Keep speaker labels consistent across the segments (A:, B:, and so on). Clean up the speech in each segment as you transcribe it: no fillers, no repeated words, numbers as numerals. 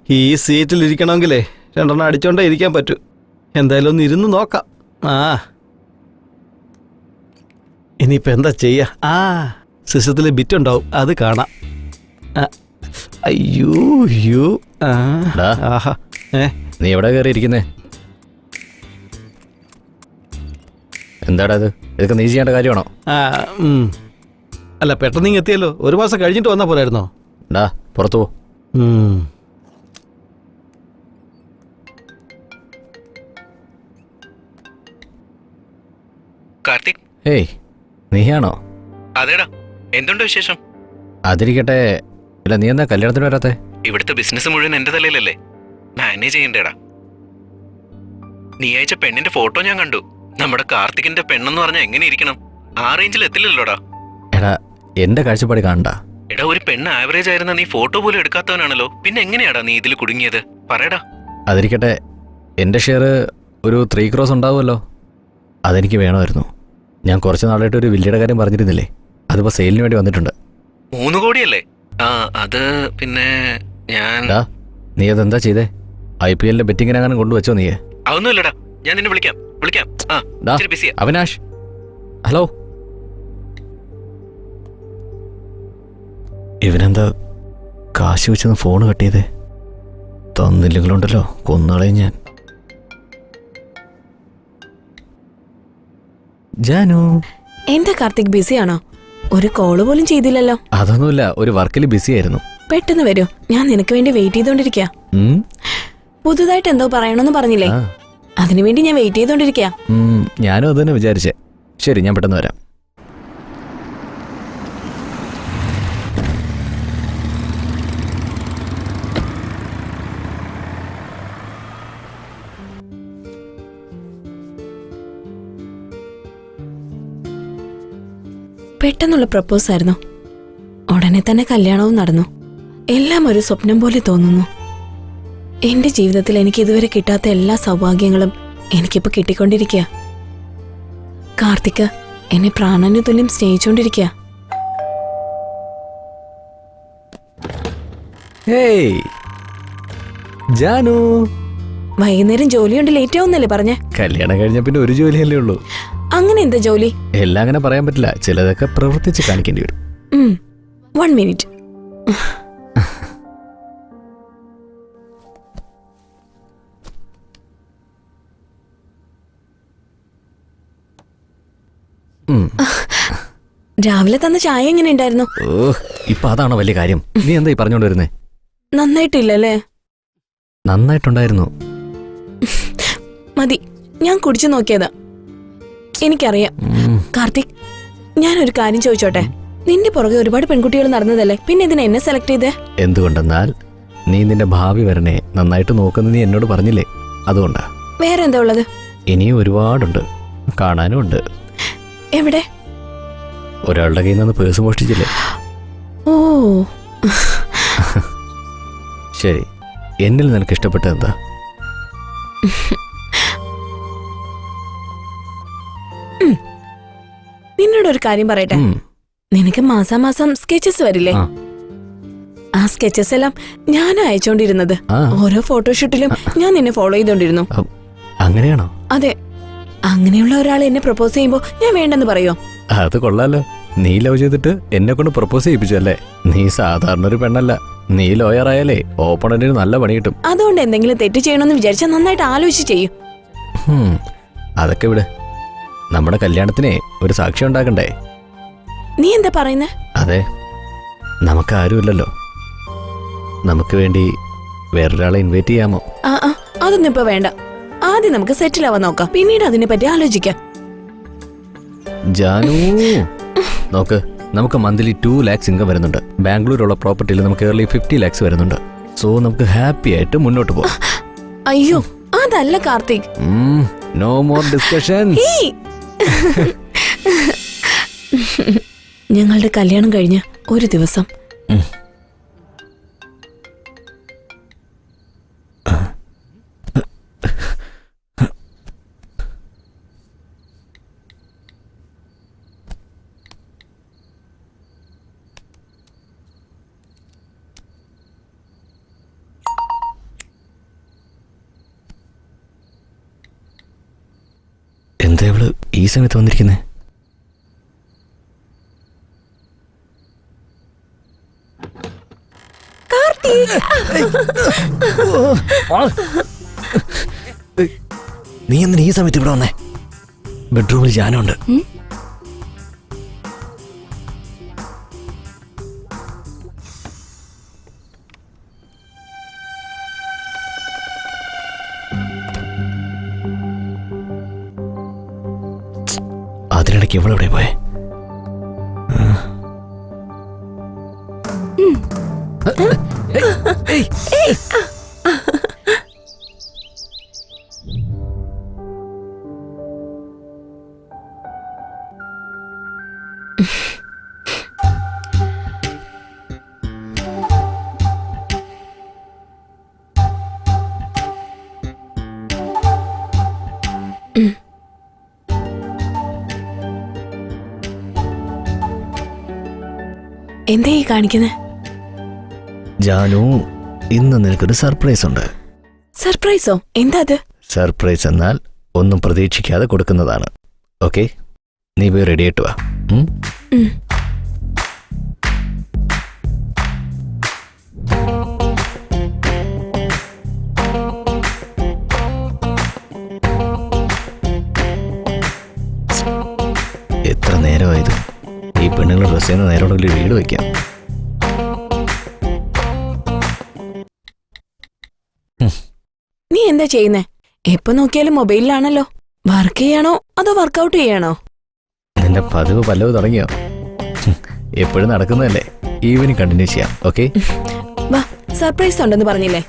A: ഈ സീറ്റിലിരിക്കണമെങ്കിലേ 2 അടിച്ചോണ്ടേ ഇരിക്കാൻ പറ്റൂ. എന്തായാലും ഒന്ന് ഇരുന്ന് നോക്കാം. ഇനിയിപ്പോൾ എന്താ ചെയ്യുക? സിസ്റ്റത്തിൽ ബിറ്റ് ഉണ്ടാവും, അത് കാണാം. അയ്യോ ആഹാ.
B: നീ എവിടെ കയറിയിരിക്കുന്നേ? എന്താടാ ഇത്? ഇതൊക്കെ നീ ചെയ്യേണ്ട കാര്യമാണോ?
A: അല്ല, പെട്ടെന്ന് ഇങ്ങ് എത്തിയല്ലോ. 1 മാസം കഴിഞ്ഞിട്ട് വന്നാൽ പോരായിരുന്നോ?
B: പുറത്തു പോ.
C: കാർത്തിക്,
B: ഏയ് നീയാണോ?
C: അതേടാ, എന്തുണ്ട് വിശേഷം?
B: അതിരിക്കട്ടെ. ഇല്ല, നീ എന്താ കല്യാണത്തിന് വരാത്തെ?
C: ഇവിടുത്തെ ബിസിനസ് മുഴുവൻ എന്റെ തലയിലല്ലേ, മാനേജ് ചെയ്യണ്ടേടാ. നീ അയച്ച പെണ്ണിന്റെ ഫോട്ടോ ഞാൻ കണ്ടു. നമ്മുടെ കാർത്തികിന്റെ പെണ്ണെന്ന് പറഞ്ഞാൽ എങ്ങനെ ഇരിക്കണം? ആ റേഞ്ചിൽ എത്തില്ലല്ലോടാ.
B: എടാ, എന്റെ കാഴ്ചപ്പാട് കാണണ്ട.
C: എടാ, ഒരു പെണ്ണ് ആവറേജ് ആയിരുന്ന നീ ഫോട്ടോ പോലും എടുക്കാത്തവനാണല്ലോ. പിന്നെ എങ്ങനെയാടാ നീ ഇതിൽ കുടുങ്ങിയത്? പറയടാ.
B: അതിരിക്കട്ടെ, എന്റെ ഷെയർ ഒരു 3 crores ഉണ്ടാവുമല്ലോ. അതെനിക്ക് വേണമായിരുന്നു. ഞാൻ കുറച്ച് നാളായിട്ട് ഒരു വില്ലയുടെ കാര്യം പറഞ്ഞിരുന്നില്ലേ? അതിപ്പോ സെയിലിന് വേണ്ടി വന്നിട്ടുണ്ട്.
C: 3 കോടിയല്ലേ? അത് പിന്നെ ഞാൻ...
B: നീ അതെന്താ ചെയ്തേ? IPL ബെറ്റിങ്ങിനെങ്ങാനും കൊണ്ടുവച്ചോ നീ?
C: അതൊന്നുമില്ലടാ, ഞാൻ നിന്നെ വിളിക്കാം.
B: അവിനാഷ്, ഹലോ. ഇവനെന്താ കാശ് വെച്ചൊന്ന് ഫോൺ കട്ട് ചെയ്തേ? തന്നില്ലെങ്കിലുണ്ടല്ലോ, കൊന്നാളെയും ഞാൻ. ജാനു,
D: എന്താ കാർത്തിക്, ബിസിയാണോ? ഒരു കോള് പോലും ചെയ്തില്ലല്ലോ.
B: അതൊന്നുമില്ല, ഒരു വർക്കിൽ ബിസി ആയിരുന്നു.
D: പെട്ടെന്ന് വരൂ, ഞാൻ നിനക്ക് വേണ്ടി വെയിറ്റ് ചെയ്തോണ്ടിരിക്കാ. പുതുതായിട്ട് എന്തോ പറയണമെന്ന് പറഞ്ഞില്ലേ? അതിനുവേണ്ടി ഞാൻ വെയിറ്റ് ചെയ്തോണ്ടിരിക്കാ.
B: ഞാനും അത് തന്നെ വിചാരിച്ചേ. ശരി, ഞാൻ പെട്ടെന്ന് വരാം.
D: പെട്ടെന്നുള്ള പ്രപ്പോസ് ആയിരുന്നു. ഉടനെ തന്നെ കല്യാണവും നടന്നു. എല്ലാം ഒരു സ്വപ്നം പോലെ തോന്നുന്നു. എന്റെ ജീവിതത്തിൽ എനിക്ക് ഇതുവരെ കിട്ടാത്ത എല്ലാ സൗഭാഗ്യങ്ങളും എനിക്കിപ്പോ കിട്ടിക്കൊണ്ടിരിക്കുക. കാർത്തിക് എന്നെ പ്രാണന് തുല്യം സ്നേഹിച്ചോണ്ടിരിക്കുക.
B: ജാനു,
D: വൈകുന്നേരം ജോലിയുണ്ട്, ലേറ്റ് ആവുന്നല്ലേ പറഞ്ഞേ?
B: കല്യാണം കഴിഞ്ഞ പിന്നെ ഒരു ജോലിയല്ലേ ഉള്ളൂ.
D: അങ്ങനെ എന്താ ജോലി?
B: എല്ലാം അങ്ങനെ പറയാൻ പറ്റില്ല, ചിലതൊക്കെ പ്രവർത്തിച്ച് കാണിക്കേണ്ടി വരും.
D: 1 minute. രാവിലെ തന്ന ചായ എങ്ങനെ ഉണ്ടായിരുന്നു?
B: ഇപ്പൊ അതാണോ വലിയ കാര്യം? നീ എന്താ ഈ പറഞ്ഞോണ്ട് വരുന്നേ?
D: നന്നായിട്ടില്ലല്ലേ?
B: നന്നായിട്ടുണ്ടായിരുന്നു.
D: മതി, ഞാൻ കുടിച്ചു നോക്കിയതാ. എനിക്കറിയാം. കാർത്തിക്, ഞാനൊരു കാര്യം ചോദിച്ചോട്ടെ? നിന്റെ പുറകെ ഒരുപാട് പെൺകുട്ടികൾ നടന്നതല്ലേ, പിന്നെ ഇതിനെ എന്നെ സെലക്ട് ചെയ്തേ?
B: എന്തുകൊണ്ടെന്നാൽ നീ നിന്റെ ഭാവി വരനെ നന്നായിട്ട് നോക്കുന്ന നീ എന്നോട് പറഞ്ഞില്ലേ, അതുകൊണ്ടാ.
D: വേറെ എന്താ ഉള്ളത്?
B: ഇനിയും ഒരുപാടുണ്ട്, കാണാനും ഉണ്ട്.
D: എവിടെ?
B: ഒരാളുടെ കയ്യിൽ നിന്ന് പേഴ്സ് മോഷ്ടിച്ചില്ലേ?
D: ഓ
B: ശരി, എന്നിൽ നിനക്ക് ഇഷ്ടപ്പെട്ടത് എന്താ?
D: നിന്നോടൊരു കാര്യം പറയട്ടെ? നിനക്ക് മാസാമാസം സ്കെച്ചസ് വരില്ലേ? ആ സ്കെച്ചസ് എല്ലാം ഞാൻ അയച്ചോണ്ടിരുന്നത്. ഓരോ ഫോട്ടോഷൂട്ടിലും ഞാൻ നിന്നെ ഫോളോ ചെയ്തോണ്ടിരുന്നു.
B: അങ്ങനെയാണോ?
D: അതെ. അങ്ങനെയുള്ള ഒരാൾ എന്നെ പ്രപ്പോസ് ചെയ്യുമ്പോ ഞാൻ വേണ്ടെന്ന് പറയോ?
B: അത് കൊള്ളാലോ. നീ ലവ് ചെയ്തിട്ട് എന്നെ കൊണ്ട് പ്രപ്പോസ് ചെയ്യിപ്പിച്ചു അല്ലേ? നീ സാധാരണ ഒരു പെണ്ണല്ല. നീ ലോയർ ആയാലേ ഓപ്പണന്റിന് നല്ല പണി കിട്ടും.
D: അതുകൊണ്ട് എന്തെങ്കിലും തെറ്റ് ചെയ്യണമെന്ന് വിചാരിച്ചാൽ നന്നായിട്ട് ആലോചിച്ച് ചെയ്യും.
B: അതൊക്കെ വിട്. നമ്മുടെ കല്യാണത്തിനെ ഒരു സാക്ഷി ഉണ്ടാക്കണ്ടേ?
D: നീ എന്താ പറയുന്നേ?
B: അതെ, നമുക്ക് ആരുമില്ലല്ലോ. നമുക്ക് വേണ്ടി വേറൊരാളെ ഇൻവൈറ്റ് ചെയ്യാമോ?
D: അതൊന്നും ഇപ്പൊ വേണ്ട. ആദ്യം നമുക്ക് സെറ്റിൽ ആവാൻ നോക്കാം, പിന്നീട് അതിനെ പറ്റി ആലോചിക്കാം.
B: ജാനു, നോക്ക്, നമുക്ക് മന്ത്ലി 2 lakhs ഇൻകം വരുന്നുണ്ട്. ബാംഗ്ലൂരുള്ള പ്രോപ്പർട്ടിയിൽ നമുക്ക് ഇയർലി 50 lakhs വരുന്നുണ്ട്. സോ നമുക്ക് ഹാപ്പി ആയിട്ട് മുന്നോട്ട് പോകാം.
D: അയ്യോ, അതല്ല കാർത്തിക്.
B: No more discussions.
D: ഞങ്ങളുടെ കല്യാണം കഴിഞ്ഞ ഒരു ദിവസം
B: എന്താ ഇവള് ഈ സമയത്ത് വന്നിരിക്കുന്നേ? നീ എന്തിനാ ഈ സമയത്ത് ഇവിടെ വന്നേ? ബെഡ്റൂമിൽ ജാനുണ്ട്. അതിനിടയ്ക്ക് ഇവളെവിടെ പോയെ?
D: എന്താ ഈ കാണിക്കുന്നേ?
B: ജാനു, ഇന്ന് നിനക്കൊരു സർപ്രൈസ് ഉണ്ട്.
D: സർപ്രൈസോ? എന്താ അത്?
B: സർപ്രൈസ് എന്നാൽ ഒന്നും പ്രതീക്ഷിക്കാതെ കൊടുക്കുന്നതാണ്. ഓക്കെ, നീ പോയി റെഡി ആയിട്ട് വാ. എത്ര നേരമായത്? ഈ പെണ്ണുങ്ങൾ ഡ്രസ് ചെയ്യുന്ന നേരോടെ വീട് വയ്ക്കാം.
D: നീ എന്താ ചെയ്യുന്നേ? എപ്പോ നോക്കിയാലും മൊബൈലിലാണല്ലോ. വർക്ക് ചെയ്യാണോ അതോ വർക്കൗട്ട് ചെയ്യാണോ?
B: നിന്റെ പതിവ് പല്ലവ് തുടങ്ങിയോ? എപ്പോഴും നടക്കുന്നതല്ലേ, ഈവനിങ് കണ്ടിന്യൂ ചെയ്യാം. ഓക്കെ,
D: വാ, സർപ്രൈസ് ഉണ്ടെന്ന് പറഞ്ഞില്ലേ?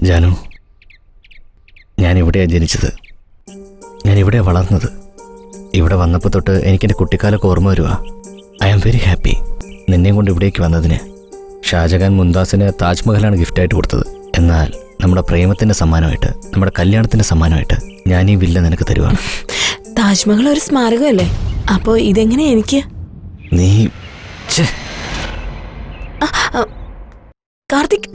B: ജാനു, ഞാനിവിടെയാണ് ജനിച്ചത്, ഞാനിവിടെയാണ് വളർന്നത്. ഇവിടെ വന്നപ്പോൾ തൊട്ട് എനിക്കെൻ്റെ കുട്ടിക്കാലൊക്കെ ഓർമ്മ വരുക. ഐ ആം വെരി ഹാപ്പി നിന്നെയും കൊണ്ട് ഇവിടേക്ക് വന്നതിന്. ഷാജഹാൻ മുംതാസിന് താജ്മഹലാണ് ഗിഫ്റ്റായിട്ട് കൊടുത്തത്. എന്നാൽ നമ്മുടെ പ്രേമത്തിൻ്റെ സമ്മാനമായിട്ട്, നമ്മുടെ കല്യാണത്തിൻ്റെ സമ്മാനമായിട്ട് ഞാൻ ഈ വില്ല നിനക്ക് തരുവാണ്.
D: താജ്മഹൽ ഒരു സ്മാരകമല്ലേ? അപ്പോ ഇതെങ്ങനെ എനിക്ക്?
B: നീ
D: കാർത്തിക്,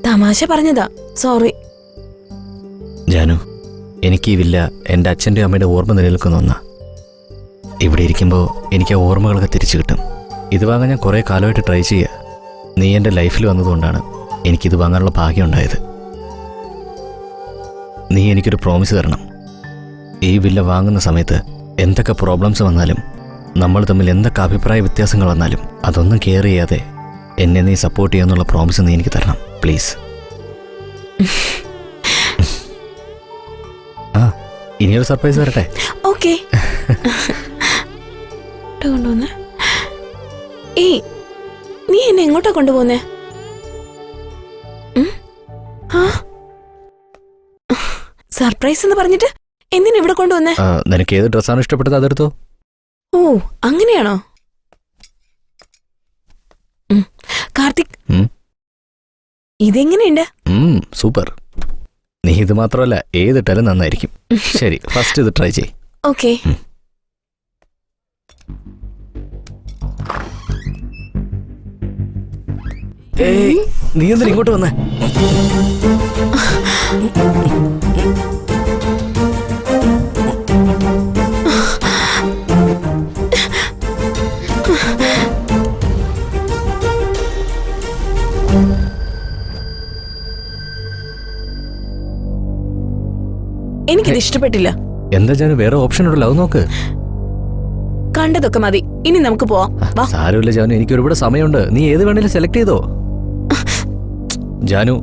D: തമാശ പറഞ്ഞതാ, സോറി.
B: ജാനു, എനിക്ക് ഈ വില്ല എൻ്റെ അച്ഛൻ്റെ അമ്മയുടെ ഓർമ്മ നിലനിൽക്കുന്ന ഒന്നാ. ഇവിടെ ഇരിക്കുമ്പോൾ എനിക്ക് ആ ഓർമ്മകളൊക്കെ തിരിച്ചു കിട്ടും. ഇത് വാങ്ങാൻ ഞാൻ കുറേ കാലമായിട്ട് ട്രൈ ചെയ്യുക. നീ എൻ്റെ ലൈഫിൽ വന്നതുകൊണ്ടാണ് എനിക്കിത് വാങ്ങാനുള്ള ഭാഗ്യം ഉണ്ടായത്. നീ എനിക്കൊരു പ്രോമിസ് തരണം. ഈ വില്ല വാങ്ങുന്ന സമയത്ത് എന്തൊക്കെ പ്രോബ്ലംസ് വന്നാലും, നമ്മൾ തമ്മിൽ എന്തൊക്കെ അഭിപ്രായ വ്യത്യാസങ്ങൾ വന്നാലും അതൊന്നും കെയർ ചെയ്യാതെ എന്നെ നീ സപ്പോർട്ട് ചെയ്യാന്നുള്ള പ്രോമിസ് നീ എനിക്ക് തരണം, പ്ലീസ്. ആ, ഇനിയൊരു സർപ്രൈസ് വരട്ടെ.
D: ഓക്കെ. ഏയ്, നീ എന്നെ എങ്ങോട്ടാ കൊണ്ടുപോകുന്നേ? സർപ്രൈസ് എന്ന് പറഞ്ഞിട്ട് എന്തിനാ ഇവിടെ കൊണ്ടുവന്നേ?
B: നിനക്ക് ഏത് ഡ്രസ്സാണ് ഇഷ്ടപ്പെട്ടത് അതെടുത്തോ.
D: ഓ, അങ്ങനെയാണോ? കാർത്തിക്, ഇതെങ്ങനെയുണ്ട്?
B: സൂപ്പർ. നീ ഇത് മാത്രമല്ല, ഏതിട്ടാലും നന്നായിരിക്കും. ശരി, ഫസ്റ്റ് ഇത് ട്രൈ ചെയ്.
D: ഓക്കെ.
B: നീ എന്തിനാ ഇങ്ങോട്ട് വന്നേ?
D: എനിക്കിത് ഇഷ്ടപ്പെട്ടില്ല.
B: എന്താ ജാനു, വേറെ ഓപ്ഷൻ ഉണ്ടല്ലോ, അത് നോക്ക്.
D: കണ്ടതൊക്കെ മതി, ഇനി നമുക്ക് പോവാം വാ.
B: സാരമില്ല ജാനു, എനിക്ക് ഒരുപാട് സമയമുണ്ട്. നീ ഏത് വേണേലും സെലക്ട് ചെയ്തോ. ജാനു,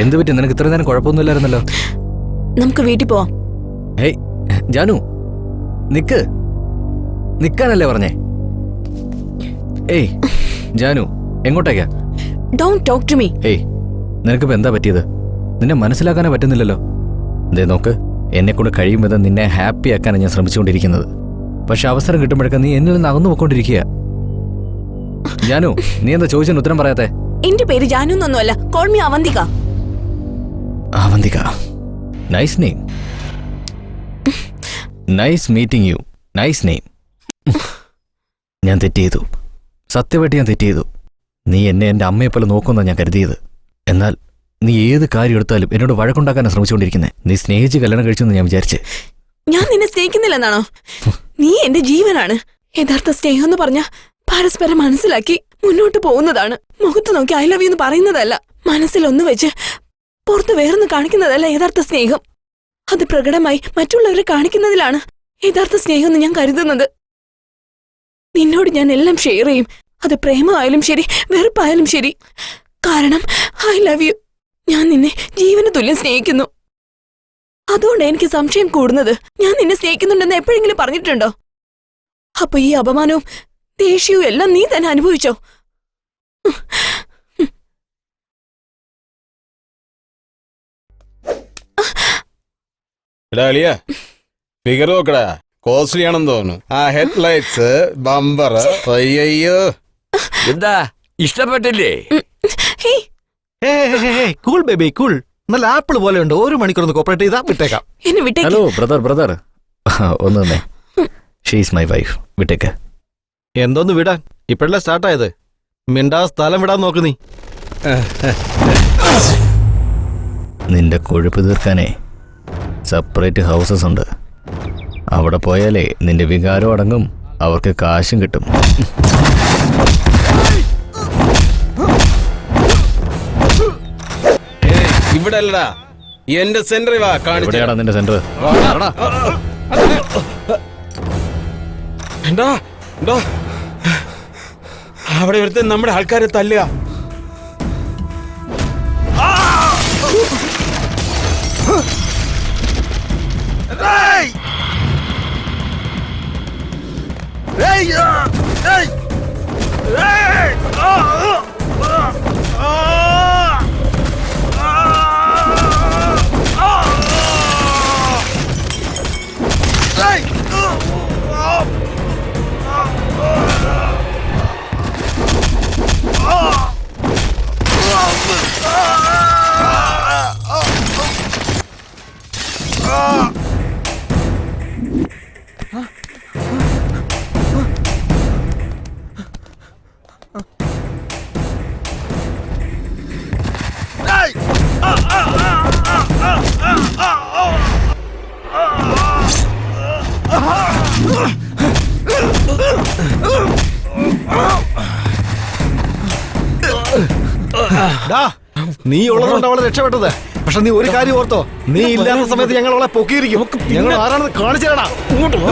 B: എന്ത് പറ്റി? നിനക്ക് ഇത്രയും നേരം കുഴപ്പമൊന്നുമില്ലായിരുന്നല്ലോ.
D: നമുക്ക് വീട്ടിൽ പോവാം.
B: ഹേയ് ജാനു, നിക്കാനല്ലേ പറഞ്ഞേ? ഏയ് ജാനു, എങ്ങോട്ടേക്കാ?
D: Don't talk to me.
B: ഏയ്, നിനക്കിപ്പോ എന്താ പറ്റിയത്? നിന്നെ മനസ്സിലാക്കാനേ പറ്റുന്നില്ലല്ലോ. ദേ നോക്ക്, എന്നെ കൊണ്ട് കഴിയും വിധം നിന്നെ ഹാപ്പി ആക്കാനാണ് ഞാൻ ശ്രമിച്ചുകൊണ്ടിരിക്കുന്നത്. പക്ഷെ അവസരം കിട്ടുമ്പോഴൊക്കെ നീ എന്നിൽ നിന്ന് അകന്നു പോയിക്കൊണ്ടിരിക്കുക. ജാനു, നീ എന്താ ചോദിച്ചതിന് ഉത്തരം പറയാത്തെ?
D: എന്റെ പേര് ജാനു എന്നൊന്നുമല്ല. Call me Avantika.
B: Avantika, nice name. Nice meeting you. Nice name. ഞാൻ തെറ്റ് ചെയ്തു, സത്യമായിട്ട് ഞാൻ തെറ്റ് ചെയ്തു. നീ എന്നെ എൻ്റെ അമ്മയെപ്പോലെ നോക്കുമെന്നാണ് ഞാൻ കരുതിയത്. എന്നാൽ നീ ഏത് കാര്യം എടുത്താലും എന്നോട് വഴക്കുണ്ടാക്കാനാണ് ശ്രമിച്ചുകൊണ്ടിരിക്കുന്നത്. നീ സ്നേഹിച്ച് കല്യാണം കഴിച്ചെന്ന് ഞാൻ വിചാരിച്ചേ.
D: ഞാൻ നിന്നെ സ്നേഹിക്കുന്നില്ലെന്നാണോ? നീ എന്റെ ജീവനാണ്. യഥാർത്ഥ സ്നേഹം എന്ന് പറഞ്ഞ പരസ്പരം മനസ്സിലാക്കി മുന്നോട്ട് പോകുന്നതാണ്. മുഖത്ത് നോക്കി ഐ ലവ് യു എന്ന് പറയുന്നതല്ല. മനസ്സിലൊന്നു വെച്ച് പുറത്ത് വേറൊന്ന് കാണിക്കുന്നതല്ല യഥാർത്ഥ സ്നേഹം. അത് പ്രകടമായി മറ്റുള്ളവരെ കാണിക്കുന്നതിലാണ് യഥാർത്ഥ സ്നേഹം എന്ന് ഞാൻ കരുതുന്നത്. നിന്നോട് ഞാൻ എല്ലാം ഷെയർ ചെയ്യും. അത് പ്രേമമായാലും ശരി, വെറുപ്പായാലും ശരി. കാരണം ഐ ലവ് യു. ഞാൻ നിന്നെ ജീവന് തുല്യം സ്നേഹിക്കുന്നു. അതുകൊണ്ട് എനിക്ക് സംശയം കൂടുന്നത്. ഞാൻ നിന്നെ സ്നേഹിക്കുന്നുണ്ടെന്ന് എപ്പോഴെങ്കിലും പറഞ്ഞിട്ടുണ്ടോ? അപ്പൊ ഈ അപമാനവും ദേഷ്യവും എല്ലാം നീ തന്നെ അനുഭവിച്ചോ?
E: ഫിഗർ നോക്കടാ, കോസ്റ്റ്ലി ആണെന്ന് തോന്നുന്നു. ആ ഹെഡ് ലൈറ്റ്സ്, ബമ്പർ, അയ്യോ.
F: എന്താ ഇഷ്ടപ്പെട്ടില്ലേ?
A: Cool baby cool. നല്ല ആപ്പിൾ പോലെ ഉണ്ട്. 1 മണിക്കൂർ ഒന്ന് കോപ്പറേറ്റ് ചെയ്താ വിട്ടേക്കാം.
D: എന്നെ വിട്ടേക്ക്.
B: ഹലോ ബ്രദർ, ഒന്ന് തന്നെ. She's my wife. വിട്ടേക്ക്.
A: എന്തോന്ന് വിടാൻ? ഇപ്പഴല്ലേ സ്റ്റാർട്ടായത്. മിണ്ടാ സ്ഥലം വിടാൻ നോക്ക് നീ.
B: നിന്റെ കൊഴുപ്പ് തീർക്കാനേ സെപ്പറേറ്റ് ഹൗസസ് ഉണ്ട്. അവിടെ പോയാലേ നിന്റെ വികാരം അടങ്ങും, അവർക്ക് കാശും കിട്ടും.
E: ഇവിടെ അല്ലടാ, എന്റെ സെന്ററിൽ വാ.
B: എവിടെയാടാ നിന്റെ സെന്റർ?
E: അവിടെ ഒരുത്ത നമ്മുടെ ആൾക്കാരെ തല്ലുക.
A: നീ ഉള്ളതുകൊണ്ട് അവളെ രക്ഷപ്പെട്ടത്. പക്ഷെ നീ ഒരു കാര്യം ഓർത്തോ, നീ ഇല്ലാത്ത സമയത്ത് ഞങ്ങൾ അവളെ പൊക്കിയിരിക്കും. ഞങ്ങൾ ആരാണെന്ന് കാണിച്ചു തരണ. ഇങ്ങോട്ട് പോ.